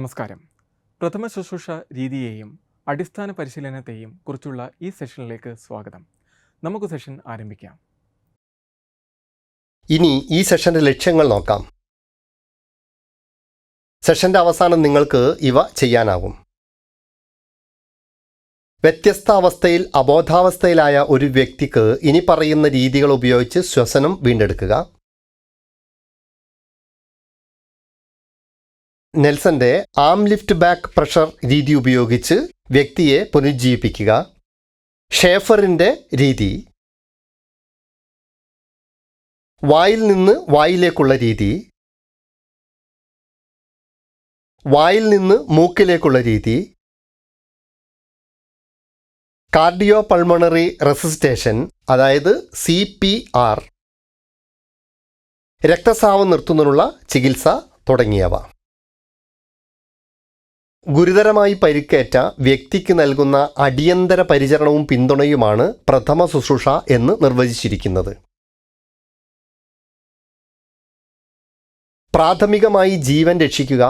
നമസ്കാരം. പ്രഥമ ശുശ്രൂഷ രീതിയെയും അടിസ്ഥാന പരിശീലനത്തെയും കുറിച്ചുള്ള ഈ സെഷനിലേക്ക് സ്വാഗതം. നമുക്ക് സെഷൻ ആരംഭിക്കാം. ഇനി ഈ സെഷന്റെ ലക്ഷ്യങ്ങൾ നോക്കാം. സെഷന്റെ അവസാനം നിങ്ങൾക്ക് ഇവ ചെയ്യാനാകും. വ്യത്യസ്ത അവസ്ഥയിൽ അബോധാവസ്ഥയിലായ ഒരു വ്യക്തിക്ക് ഇനി പറയുന്ന രീതികൾ ഉപയോഗിച്ച് ശ്വസനം വീണ്ടെടുക്കുക. നെൽസന്റെ ആം ലിഫ്റ്റ് ബാക്ക് പ്രഷർ രീതി ഉപയോഗിച്ച് വ്യക്തിയെ പുനരുജ്ജീവിപ്പിക്കുക. ഷേഫറിന്റെ രീതി, വായിൽ നിന്ന് വായിലേക്കുള്ള രീതി, വായിൽ നിന്ന് മൂക്കിലേക്കുള്ള രീതി, കാർഡിയോ പൾമണറി റെസിസ്റ്റേഷൻ അതായത് CPR, രക്തസ്രാവം നിർത്തുന്നതിനുള്ള ചികിത്സ തുടങ്ങിയവ. ഗുരുതരമായി പരിക്കേറ്റ വ്യക്തിക്ക് നൽകുന്ന അടിയന്തര പരിചരണവും പിന്തുണയുമാണ് പ്രഥമ ശുശ്രൂഷ എന്ന് നിർവചിച്ചിരിക്കുന്നത്. പ്രാഥമികമായി ജീവൻ രക്ഷിക്കുക,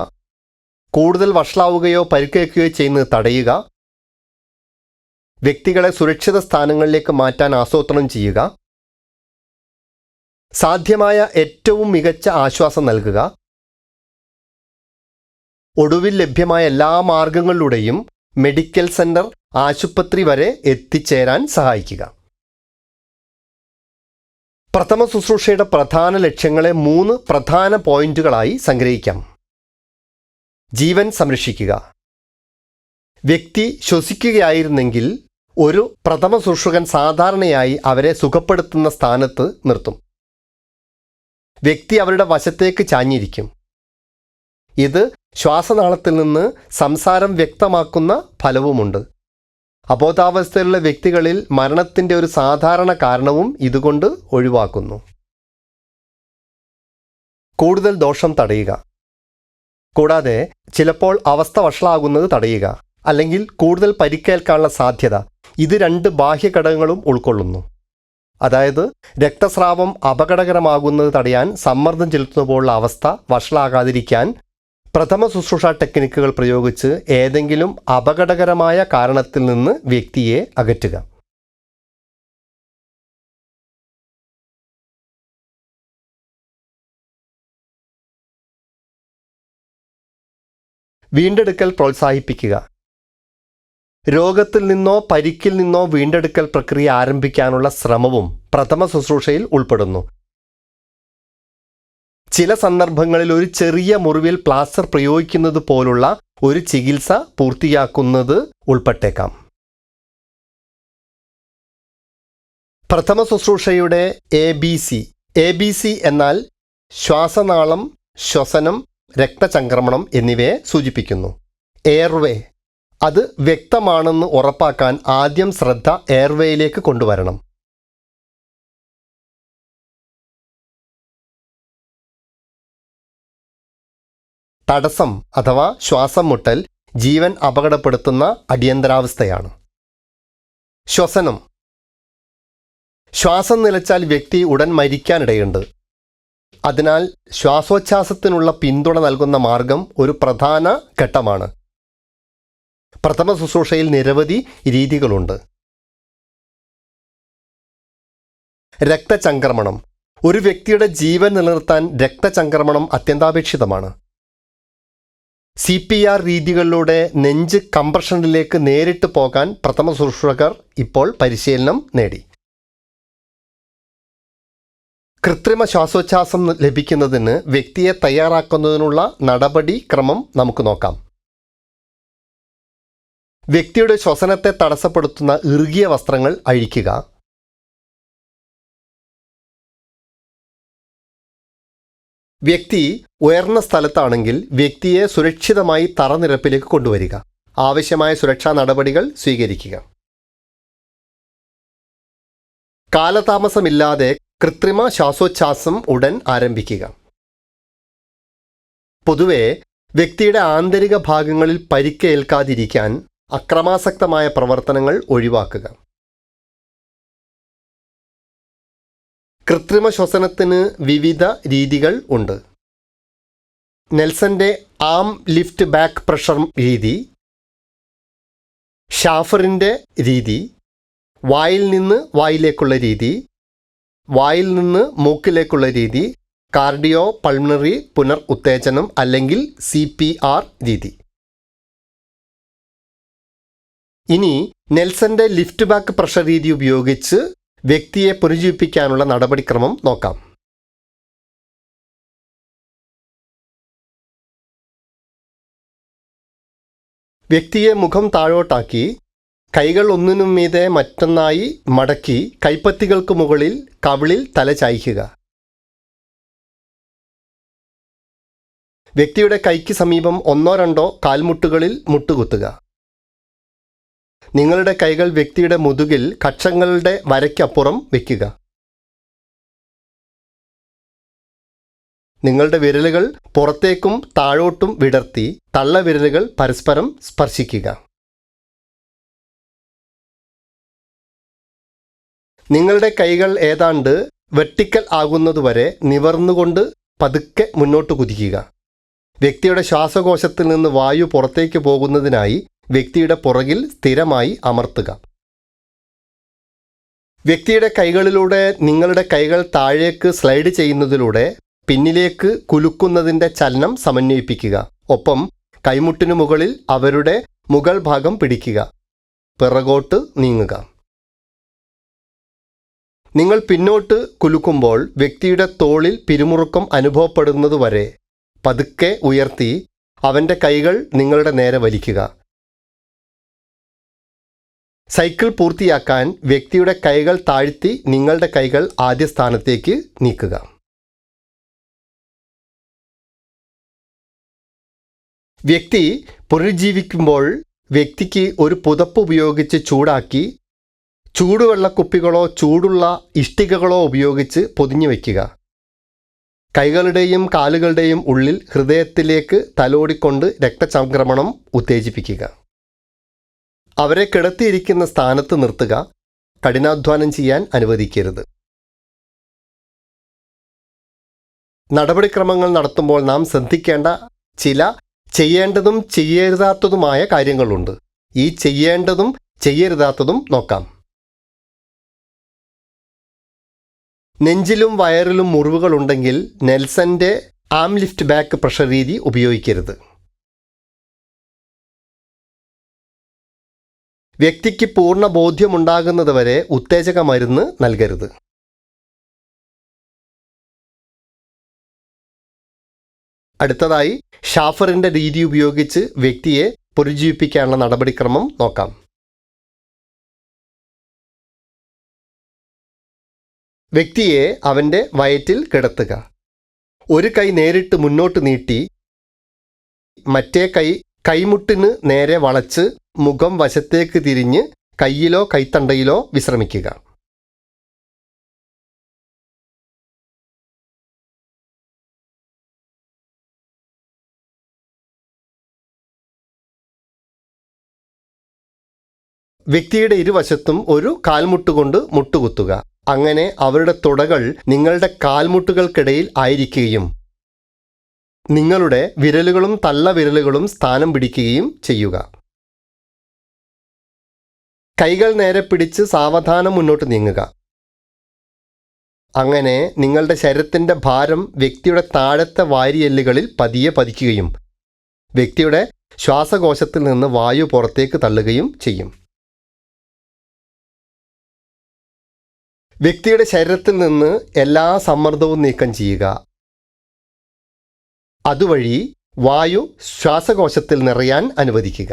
കൂടുതൽ വഷളാവുകയോ പരിക്കേൽക്കുകയോ ചെയ്യുന്നത് തടയുക, വ്യക്തികളെ സുരക്ഷിത സ്ഥാനങ്ങളിലേക്ക് മാറ്റാൻ ആസൂത്രണം ചെയ്യുക, സാധ്യമായ ഏറ്റവും മികച്ച ആശ്വാസം നൽകുക, ഒടുവിൽ ലഭ്യമായ എല്ലാ മാർഗങ്ങളിലൂടെയും മെഡിക്കൽ സെന്റർ, ആശുപത്രി വരെ എത്തിച്ചേരാൻ സഹായിക്കുക. പ്രഥമ ശുശ്രൂഷയുടെ പ്രധാന ലക്ഷ്യങ്ങളെ 3 പ്രധാന പോയിന്റുകളായി സംഗ്രഹിക്കാം. ജീവൻ സംരക്ഷിക്കുക. വ്യക്തി ശ്വസിക്കുകയായിരുന്നെങ്കിൽ ഒരു പ്രഥമ ശുശ്രൂഷകൻ സാധാരണയായി അവരെ സുഖപ്പെടുത്തുന്ന സ്ഥാനത്ത് നിർത്തും. വ്യക്തി അവരുടെ വശത്തേക്ക് ചാഞ്ഞിരിക്കും. ഇത് ശ്വാസനാളത്തിൽ നിന്ന് സംസാരം വ്യക്തമാക്കുന്ന ഫലവുമുണ്ട്. അബോധാവസ്ഥയിലുള്ള വ്യക്തികളിൽ മരണത്തിൻ്റെ ഒരു സാധാരണ കാരണവും ഇതുകൊണ്ട് ഒഴിവാക്കുന്നു. കൂടുതൽ ദോഷം തടയുക. കൂടാതെ ചിലപ്പോൾ അവസ്ഥ വഷളാകുന്നത് തടയുക, അല്ലെങ്കിൽ കൂടുതൽ പരിക്കേൽക്കാനുള്ള സാധ്യത. ഇത് 2 ബാഹ്യഘടകങ്ങളും ഉൾക്കൊള്ളുന്നു. അതായത് രക്തസ്രാവം അപകടകരമാകുന്നത് തടയാൻ സമ്മർദ്ദം ചെലുത്തുമ്പോഴുള്ള അവസ്ഥ വഷളാകാതിരിക്കാൻ പ്രഥമ ശുശ്രൂഷ ടെക്നിക്കുകൾ പ്രയോഗിച്ച് ഏതെങ്കിലും അപകടകരമായ കാരണത്തിൽ നിന്ന് വ്യക്തിയെ അകറ്റുക. വീണ്ടെടുക്കൽ പ്രോത്സാഹിപ്പിക്കുക. രോഗത്തിൽ നിന്നോ പരിക്കിൽ നിന്നോ വീണ്ടെടുക്കൽ പ്രക്രിയ ആരംഭിക്കാനുള്ള ശ്രമവും പ്രഥമ ശുശ്രൂഷയിൽ ഉൾപ്പെടുന്നു. ചില സന്ദർഭങ്ങളിൽ ഒരു ചെറിയ മുറിവിൽ പ്ലാസ്റ്റർ പ്രയോഗിക്കുന്നത് പോലുള്ള ഒരു ചികിത്സ പൂർത്തിയാക്കുന്നത് ഉൾപ്പെട്ടേക്കാം. പ്രഥമ ശുശ്രൂഷയുടെ ABC എന്നാൽ ശ്വാസനാളം, ശ്വസനം, രക്തചംക്രമണം എന്നിവയെ സൂചിപ്പിക്കുന്നു. എയർവേ, അത് വ്യക്തമാണെന്ന് ഉറപ്പാക്കാൻ ആദ്യം ശ്രദ്ധ എയർവേയിലേക്ക് കൊണ്ടുവരണം. തടസ്സം അഥവാ ശ്വാസം മുട്ടൽ ജീവൻ അപകടപ്പെടുത്തുന്ന അടിയന്തരാവസ്ഥയാണ്. ശ്വസനം, ശ്വാസം നിലച്ചാൽ വ്യക്തി ഉടൻ മരിക്കാനിടയുണ്ട്. അതിനാൽ ശ്വാസോച്ഛ്വാസത്തിനുള്ള പിന്തുണ നൽകുന്ന മാർഗം ഒരു പ്രധാന ഘട്ടമാണ്. പ്രഥമ ശുശ്രൂഷയിൽ നിരവധി രീതികളുണ്ട്. രക്തചംക്രമണം, ഒരു വ്യക്തിയുടെ ജീവൻ നിലനിർത്താൻ രക്തചംക്രമണം അത്യന്താപേക്ഷിതമാണ്. CPR രീതികളിലൂടെ നെഞ്ച് കംപ്രഷനിലേക്ക് നേരിട്ട് പോകാൻ പ്രഥമ ശുശ്രൂഷകർ ഇപ്പോൾ പരിശീലനം നേടി. കൃത്രിമ ശ്വാസോച്ഛ്വാസം ലഭിക്കുന്നതിന് വ്യക്തിയെ തയ്യാറാക്കുന്നതിനുള്ള നടപടിക്രമം നമുക്ക് നോക്കാം. വ്യക്തിയുടെ ശ്വസനത്തെ തടസ്സപ്പെടുത്തുന്ന ഇറുകിയ വസ്ത്രങ്ങൾ അഴിക്കുക. വ്യക്തി ഉയർന്ന സ്ഥലത്താണെങ്കിൽ വ്യക്തിയെ സുരക്ഷിതമായി തറനിരപ്പിലേക്ക് കൊണ്ടുവരിക. ആവശ്യമായ സുരക്ഷാ നടപടികൾ സ്വീകരിക്കുക. കാലതാമസമില്ലാതെ കൃത്രിമ ശ്വാസോച്ഛ്വാസം ഉടൻ ആരംഭിക്കുക. പൊതുവെ വ്യക്തിയുടെ ആന്തരിക ഭാഗങ്ങളിൽ പരിക്കേൽക്കാതിരിക്കാൻ അക്രമാസക്തമായ പ്രവർത്തനങ്ങൾ ഒഴിവാക്കുക. കൃത്രിമ ശ്വസനത്തിന് വിവിധ രീതികൾ ഉണ്ട്. നെൽസന്റെ ആം ലിഫ്റ്റ് ബാക്ക് പ്രഷർ രീതി, ഷാഫറിൻ്റെ രീതി, വായിൽ നിന്ന് വായിലേക്കുള്ള രീതി, വായിൽ നിന്ന് മൂക്കിലേക്കുള്ള രീതി, കാർഡിയോ പൾമണറി പുനർ ഉത്തേജനം അല്ലെങ്കിൽ CPR രീതി. ഇനി നെൽസന്റെ ലിഫ്റ്റ് ബാക്ക് പ്രഷർ രീതി ഉപയോഗിച്ച് വ്യക്തിയെ പുനരുജ്ജീവിപ്പിക്കാനുള്ള നടപടിക്രമം നോക്കാം. വ്യക്തിയെ മുഖം താഴോട്ടാക്കി കൈകൾ ഒന്നിനും മീതെ മറ്റൊന്നായി മടക്കി കൈപ്പത്തികൾക്ക് മുകളിൽ കവിളിൽ തല ചായ്ക്കുക. വ്യക്തിയുടെ കൈക്ക് സമീപം 1-2 കാൽമുട്ടുകളിൽ മുട്ടുകുത്തുക. നിങ്ങളുടെ കൈകൾ വ്യക്തിയുടെ മുതുകിൽ കക്ഷങ്ങളുടെ വരയ്ക്കപ്പുറം വയ്ക്കുക. നിങ്ങളുടെ വിരലുകൾ പുറത്തേക്കും താഴോട്ടും വിടർത്തി തള്ളവിരലുകൾ പരസ്പരം സ്പർശിക്കുക. നിങ്ങളുടെ കൈകൾ ഏതാണ്ട് വെർട്ടിക്കൽ ആകുന്നതുവരെ നിവർന്നുകൊണ്ട് പതുക്കെ മുന്നോട്ട് കുതിക്കുക. വ്യക്തിയുടെ ശ്വാസകോശത്തിൽ നിന്ന് വായു പുറത്തേക്ക് പോകുന്നതിനായി വ്യക്തിയുടെ പുറകിൽ സ്ഥിരമായി അമർത്തുക. വ്യക്തിയുടെ കൈകളിലൂടെ നിങ്ങളുടെ കൈകൾ താഴേക്ക് സ്ലൈഡ് ചെയ്യുന്നതിലൂടെ പിന്നിലേക്ക് കുലുക്കുന്നതിൻ്റെ ചലനം സമന്വയിപ്പിക്കുക. ഒപ്പം കൈമുട്ടിനു മുകളിൽ അവരുടെ മുകൾ ഭാഗം പിടിക്കുക. പിറകോട്ട് നീങ്ങുക. നിങ്ങൾ പിന്നോട്ട് കുലുക്കുമ്പോൾ വ്യക്തിയുടെ തോളിൽ പിരിമുറുക്കം അനുഭവപ്പെടുന്നതുവരെ പതുക്കെ ഉയർത്തി അവൻ്റെ കൈകൾ നിങ്ങളുടെ നേരെ വലിക്കുക. സൈക്കിൾ പൂർത്തിയാക്കാൻ വ്യക്തിയുടെ കൈകൾ താഴ്ത്തി നിങ്ങളുടെ കൈകൾ ആദ്യ സ്ഥാനത്തേക്ക് നീക്കുക. വ്യക്തി പുനരുജ്ജീവിക്കുമ്പോൾ വ്യക്തിക്ക് ഒരു പുതപ്പ് ഉപയോഗിച്ച് ചൂടാക്കി ചൂടുവെള്ളക്കുപ്പികളോ ചൂടുള്ള ഇഷ്ടികകളോ ഉപയോഗിച്ച് പൊതിഞ്ഞു വയ്ക്കുക. കൈകളുടെയും കാലുകളുടെയും ഉള്ളിൽ ഹൃദയത്തിലേക്ക് തലോടിക്കൊണ്ട് രക്തചംക്രമണം ഉത്തേജിപ്പിക്കുക. അവരെ കിടത്തിയിരിക്കുന്ന സ്ഥാനത്ത് നിർത്തുക. കഠിനാധ്വാനം ചെയ്യാൻ അനുവദിക്കരുത്. നടപടിക്രമങ്ങൾ നടത്തുമ്പോൾ നാം ശ്രദ്ധിക്കേണ്ട ചില ചെയ്യേണ്ടതും ചെയ്യരുതാത്തതുമായ കാര്യങ്ങളുണ്ട്. ഈ ചെയ്യേണ്ടതും ചെയ്യരുതാത്തതും നോക്കാം. നെഞ്ചിലും വയറിലും മുറിവുകളുണ്ടെങ്കിൽ നെൽസന്റെ ആം ലിഫ്റ്റ് ബാക്ക് പ്രഷർ രീതി ഉപയോഗിക്കരുത്. വ്യക്തിക്ക് പൂർണ്ണ ബോധ്യമുണ്ടാകുന്നതുവരെ ഉത്തേജക മരുന്ന് നൽകരുത്. അടുത്തതായി ഷാഫറിൻ്റെ രീതി ഉപയോഗിച്ച് വ്യക്തിയെ പുനരുജ്ജീവിപ്പിക്കാനുള്ള നടപടിക്രമം നോക്കാം. വ്യക്തിയെ അവൻ്റെ വയറ്റിൽ കിടത്തുക. ഒരു കൈ നേരിട്ട് മുന്നോട്ട് നീട്ടി മറ്റേ കൈ കൈമുട്ടിന് നേരെ വളച്ച് മുഖം വശത്തേക്ക് തിരിഞ്ഞ് കൈയിലോ കൈത്തണ്ടയിലോ വിശ്രമിക്കുക. വ്യക്തിയുടെ ഇരുവശത്തും ഒരു കാൽമുട്ടുകൊണ്ട് മുട്ടുകുത്തുക. അങ്ങനെ അവരുടെ തുടകൾ നിങ്ങളുടെ കാൽമുട്ടുകൾക്കിടയിൽ ആയിരിക്കുകയും നിങ്ങളുടെ വിരലുകളും തള്ളവിരലുകളും സ്ഥാനം പിടിക്കുകയും ചെയ്യുക. കൈകൾ നേരെ പിടിച്ച് സാവധാനം മുന്നോട്ട് നീങ്ങുക. അങ്ങനെ നിങ്ങളുടെ ശരീരത്തിൻ്റെ ഭാരം വ്യക്തിയുടെ താഴത്തെ വാരിയെല്ലുകളിൽ പതിയെ പതിക്കുകയും വ്യക്തിയുടെ ശ്വാസകോശത്തിൽ നിന്ന് വായു പുറത്തേക്ക് തള്ളുകയും ചെയ്യും. വ്യക്തിയുടെ ശരീരത്തിൽ നിന്ന് എല്ലാ സമ്മർദ്ദവും നീക്കം ചെയ്യുക. അതുവഴി വായു ശ്വാസകോശത്തിൽ നിറയാൻ അനുവദിക്കുക.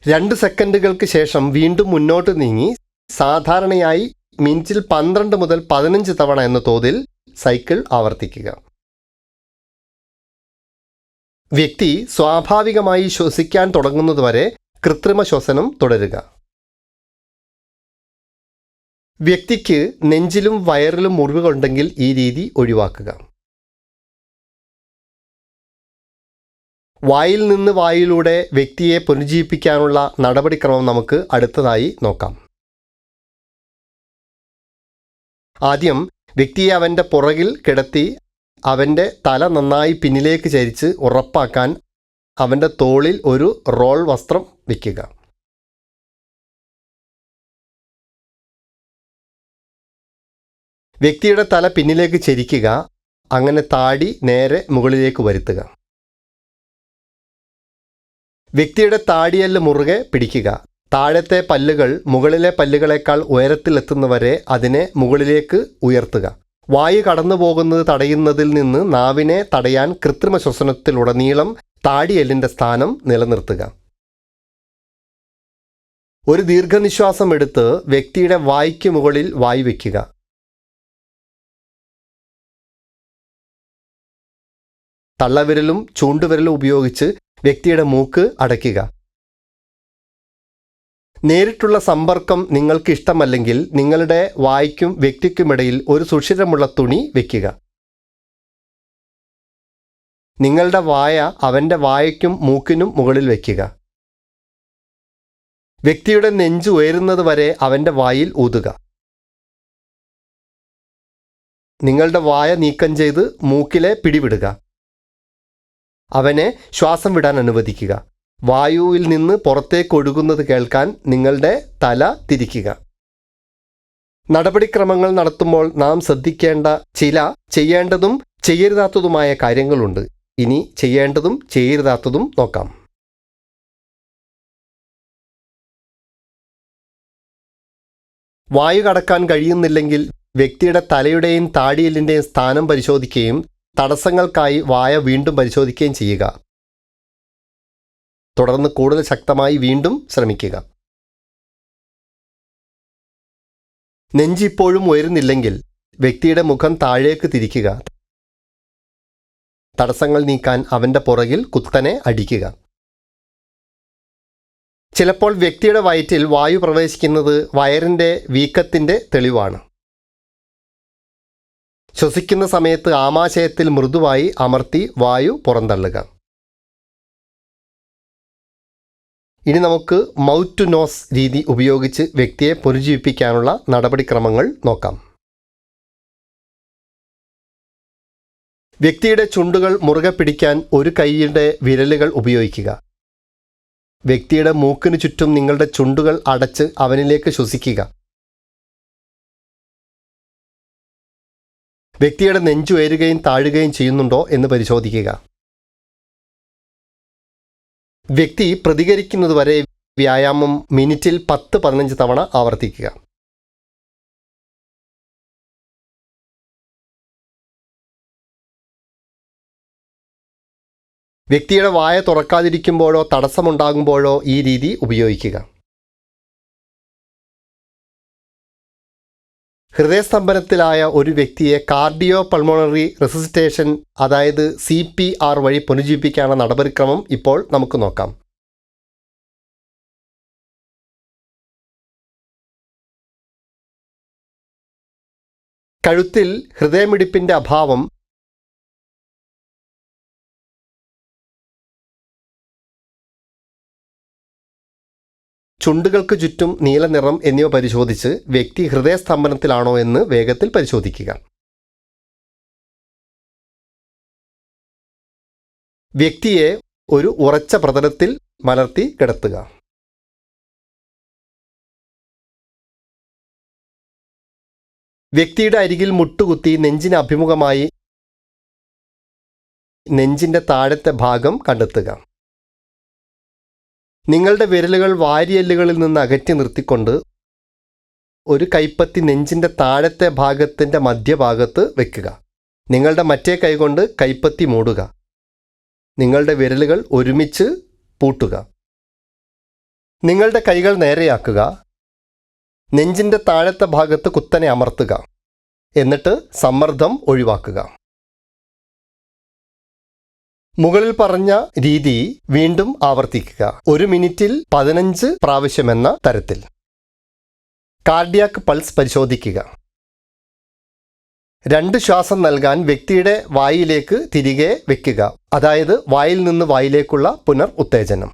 2 സെക്കൻഡുകൾക്ക് ശേഷം വീണ്ടും മുന്നോട്ട് നീങ്ങി സാധാരണയായി മിനിറ്റിൽ 12 മുതൽ 15 തവണ എന്ന തോതിൽ സൈക്കിൾ ആവർത്തിക്കുക. വ്യക്തി സ്വാഭാവികമായി ശ്വസിക്കാൻ തുടങ്ങുന്നതുവരെ കൃത്രിമ ശ്വസനം തുടരുക. വ്യക്തിക്ക് നെഞ്ചിലും വയറിലും മുറിവുകളുണ്ടെങ്കിൽ ഈ രീതി ഒഴിവാക്കുക. വായിൽ നിന്ന് വായിലൂടെ വ്യക്തിയെ പുനരുജ്ജീവിപ്പിക്കാനുള്ള നടപടിക്രമം നമുക്ക് അടുത്തതായി നോക്കാം. ആദ്യം വ്യക്തിയെ അവൻ്റെ പുറകിൽ കിടത്തി അവൻ്റെ തല നന്നായി പിന്നിലേക്ക് ചരിച്ച് ഉറപ്പാക്കാൻ അവൻ്റെ തോളിൽ ഒരു റോൾ വസ്ത്രം വയ്ക്കുക. വ്യക്തിയുടെ തല പിന്നിലേക്ക് ചരിക്കുക. അങ്ങനെ താടി നേരെ മുകളിലേക്ക് വരുത്തുക. വ്യക്തിയുടെ താടിയെല്ല് മുറുകെ പിടിക്കുക. താഴത്തെ പല്ലുകൾ മുകളിലെ പല്ലുകളേക്കാൾ ഉയരത്തിലെത്തുന്നവരെ അതിനെ മുകളിലേക്ക് ഉയർത്തുക. വായു കടന്നു പോകുന്നത് തടയുന്നതിൽ നിന്ന് നാവിനെ തടയാൻ കൃത്രിമ ശ്വസനത്തിലുടനീളം താടിയെല്ലിൻ്റെ സ്ഥാനം നിലനിർത്തുക. ഒരു ദീർഘനിശ്വാസം എടുത്ത് വ്യക്തിയുടെ വായ്ക്ക് മുകളിൽ വായു വയ്ക്കുക. തള്ളവിരലും ചൂണ്ടുവിരലും ഉപയോഗിച്ച് വ്യക്തിയുടെ മൂക്ക് അടയ്ക്കുക. നേരിട്ടുള്ള സമ്പർക്കം നിങ്ങൾക്ക് ഇഷ്ടമല്ലെങ്കിൽ നിങ്ങളുടെ വായ്ക്കും വ്യക്തിക്കുമിടയിൽ ഒരു സുഷിരമുള്ള തുണി വയ്ക്കുക. നിങ്ങളുടെ വായ അവൻ്റെ വായയ്ക്കും മൂക്കിനും മുകളിൽ വയ്ക്കുക. വ്യക്തിയുടെ നെഞ്ച് ഉയരുന്നത് വരെ അവൻ്റെ വായിൽ ഊതുക. നിങ്ങളുടെ വായ നീക്കം ചെയ്ത് മൂക്കിലെ പിടിവിടുക. അവനെ ശ്വാസം വിടാൻ അനുവദിക്കുക. വായുവിൽ നിന്ന് പുറത്തേക്ക് ഒഴുകുന്നത് കേൾക്കാൻ നിങ്ങളുടെ തല തിരിക്കുക. നടപടിക്രമങ്ങൾ നടത്തുമ്പോൾ നാം ശ്രദ്ധിക്കേണ്ട ചില ചെയ്യേണ്ടതും ചെയ്യരുതാത്തതുമായ കാര്യങ്ങളുണ്ട്. ഇനി ചെയ്യേണ്ടതും ചെയ്യരുതാത്തതും നോക്കാം. വായു കടക്കാൻ കഴിയുന്നില്ലെങ്കിൽ വ്യക്തിയുടെ തലയുടെയും താടിയെല്ലിൻ്റെയും സ്ഥാനം പരിശോധിക്കുകയും തടസ്സങ്ങൾക്കായി വായ വീണ്ടും പരിശോധിക്കുകയും ചെയ്യുക. തുടർന്ന് കൂടുതൽ ശക്തമായി വീണ്ടും ശ്രമിക്കുക. നെഞ്ച് ഇപ്പോഴും ഉയരുന്നില്ലെങ്കിൽ വ്യക്തിയുടെ മുഖം താഴേക്ക് തിരിക്കുക. തടസ്സങ്ങൾ നീക്കാൻ അവൻ്റെ പുറകിൽ കുത്തനെ അടിക്കുക. ചിലപ്പോൾ വ്യക്തിയുടെ വയറ്റിൽ വായു പ്രവേശിക്കുന്നത് വയറിൻ്റെ വീക്കത്തിൻ്റെ തെളിവാണ്. ശ്വസിക്കുന്ന സമയത്ത് ആമാശയത്തിൽ മൃദുവായി അമർത്തി വായു പുറന്തള്ളുക. ഇനി നമുക്ക് മൗത്ത് ടു നോസ് രീതി ഉപയോഗിച്ച് വ്യക്തിയെ പുനരുജ്ജീവിപ്പിക്കാനുള്ള നടപടിക്രമങ്ങൾ നോക്കാം. വ്യക്തിയുടെ ചുണ്ടുകൾ മുറുകെ പിടിക്കാൻ ഒരു കൈയുടെ വിരലുകൾ ഉപയോഗിക്കുക. വ്യക്തിയുടെ മൂക്കിന് ചുറ്റും നിങ്ങളുടെ ചുണ്ടുകൾ അടച്ച് അവനിലേക്ക് ശ്വസിക്കുക. വ്യക്തിയുടെ നെഞ്ച് ഉയരുകയും താഴുകയും ചെയ്യുന്നുണ്ടോ എന്ന് പരിശോധിക്കുക. വ്യക്തി പ്രതികരിക്കുന്നതുവരെ വ്യായാമം മിനിറ്റിൽ 10-15 തവണ ആവർത്തിക്കുക. വ്യക്തിയുടെ വായ തുറക്കാതിരിക്കുമ്പോഴോ തടസ്സമുണ്ടാകുമ്പോഴോ ഈ രീതി ഉപയോഗിക്കുക. ഹൃദയസ്തംഭനത്തിലായ ഒരു വ്യക്തിയെ കാർഡിയോ പൾമോണറി റെസിസിറ്റേഷൻ അതായത് CPR വഴി പുനരുജ്ജീവിപ്പിക്കാനുള്ള നടപടിക്രമം ഇപ്പോൾ നമുക്ക് നോക്കാം. കഴുത്തിൽ ഹൃദയമിടിപ്പിൻ്റെ അഭാവം, ചുണ്ടുകൾക്ക് ചുറ്റും നീലനിറം എന്നിവ പരിശോധിച്ച് വ്യക്തി ഹൃദയസ്തംഭനത്തിലാണോ എന്ന് വേഗത്തിൽ പരിശോധിക്കുക. വ്യക്തിയെ ഒരു ഉറച്ച പ്രതലത്തിൽ മലർത്തി കിടത്തുക. വ്യക്തിയുടെ അരികിൽ മുട്ടുകുത്തി നെഞ്ചിന് അഭിമുഖമായി നെഞ്ചിൻ്റെ താഴത്തെ ഭാഗം കണ്ടെത്തുക. നിങ്ങളുടെ വിരലുകൾ വാരിയെല്ലുകളിൽ നിന്ന് അകറ്റി നിർത്തിക്കൊണ്ട് ഒരു കൈപ്പത്തി നെഞ്ചിൻ്റെ താഴത്തെ ഭാഗത്തിൻ്റെ മധ്യഭാഗത്ത് വയ്ക്കുക. നിങ്ങളുടെ മറ്റേ കൈകൊണ്ട് കൈപ്പത്തി മൂടുക. നിങ്ങളുടെ വിരലുകൾ ഒരുമിച്ച് പൂട്ടുക. നിങ്ങളുടെ കൈകൾ നേരെയാക്കുക. നെഞ്ചിൻ്റെ താഴത്തെ ഭാഗത്ത് കുത്തനെ അമർത്തുക. എന്നിട്ട് സമ്മർദ്ദം ഒഴിവാക്കുക. മുകളിൽ പറഞ്ഞ രീതി വീണ്ടും ആവർത്തിക്കുക. 1 മിനിറ്റിൽ 15 പ്രാവശ്യമെന്ന തരത്തിൽ. കാർഡിയാക് പൾസ് പരിശോധിക്കുക. 2 ശ്വാസം നൽകാൻ വ്യക്തിയുടെ വായിലേക്ക് തിരികെ വയ്ക്കുക. അതായത് വായിൽ നിന്ന് വായിലേക്കുള്ള പുനർ ഉത്തേജനം.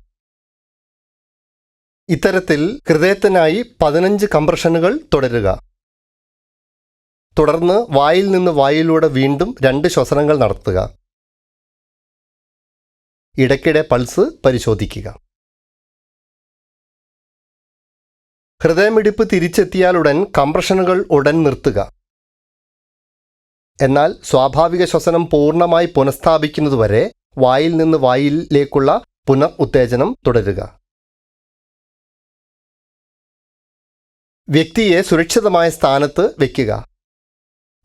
ഇത്തരത്തിൽ ഹൃദയത്തിനായി 15 കംപ്രഷനുകൾ തുടരുക. തുടർന്ന് വായിൽ നിന്ന് വായിലൂടെ വീണ്ടും 2 ശ്വസനങ്ങൾ നടത്തുക. ഇടയ്ക്കിടെ പൾസ് പരിശോധിക്കുക. ഹൃദയമിടിപ്പ് തിരിച്ചെത്തിയാലുടൻ കംപ്രഷനുകൾ ഉടൻ നിർത്തുക. എന്നാൽ സ്വാഭാവിക ശ്വസനം പൂർണ്ണമായി പുനഃസ്ഥാപിക്കുന്നതുവരെ വായിൽ നിന്ന് വായിലേക്കുള്ള പുനർ ഉത്തേജനം തുടരുക. വ്യക്തിയെ സുരക്ഷിതമായ സ്ഥാനത്ത് വയ്ക്കുക.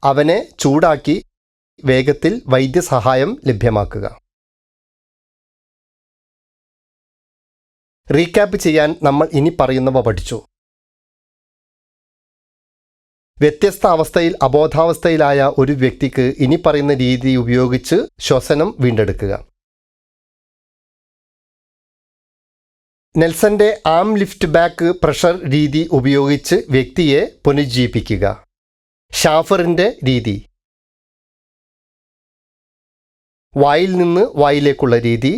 അവനെ ചൂടാക്കി വേഗത്തിൽ വൈദ്യസഹായം ലഭ്യമാക്കുക. റീക്യാപ്പ് ചെയ്യാൻ നമ്മൾ ഇനി പറയുന്നവ പഠിച്ചു. വ്യത്യസ്ത അവസ്ഥയിൽ അബോധാവസ്ഥയിലായ ഒരു വ്യക്തിക്ക് ഇനി പറയുന്ന രീതി ഉപയോഗിച്ച് ശ്വസനം വീണ്ടെടുക്കുക. നെൽസന്റെ ആം ലിഫ്റ്റ് ബാക്ക് പ്രഷർ രീതി ഉപയോഗിച്ച് വ്യക്തിയെ പുനരുജ്ജീവിപ്പിക്കുക. ഷാഫറിന്റെ രീതി. വായിൽ നിന്ന് വായിലേക്കുള്ള രീതി.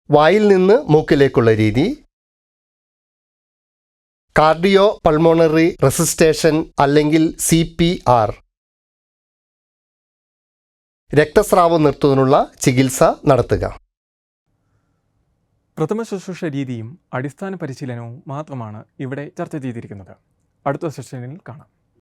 വായിൽ നിന്ന് മൂക്കിലേക്കുള്ള രീതി. കാർഡിയോ പൾമോണറി റെസിസ്റ്റേഷൻ അല്ലെങ്കിൽ CPR. രക്തസ്രാവം നിർത്തുന്നതിനുള്ള ചികിത്സ നടത്തുക. പ്രഥമ ശുശ്രൂഷ രീതിയും അടിസ്ഥാന പരിശീലനവും മാത്രമാണ് ഇവിടെ ചർച്ച ചെയ്തിരിക്കുന്നത്. അടുത്ത സെഷനിൽ കാണാം.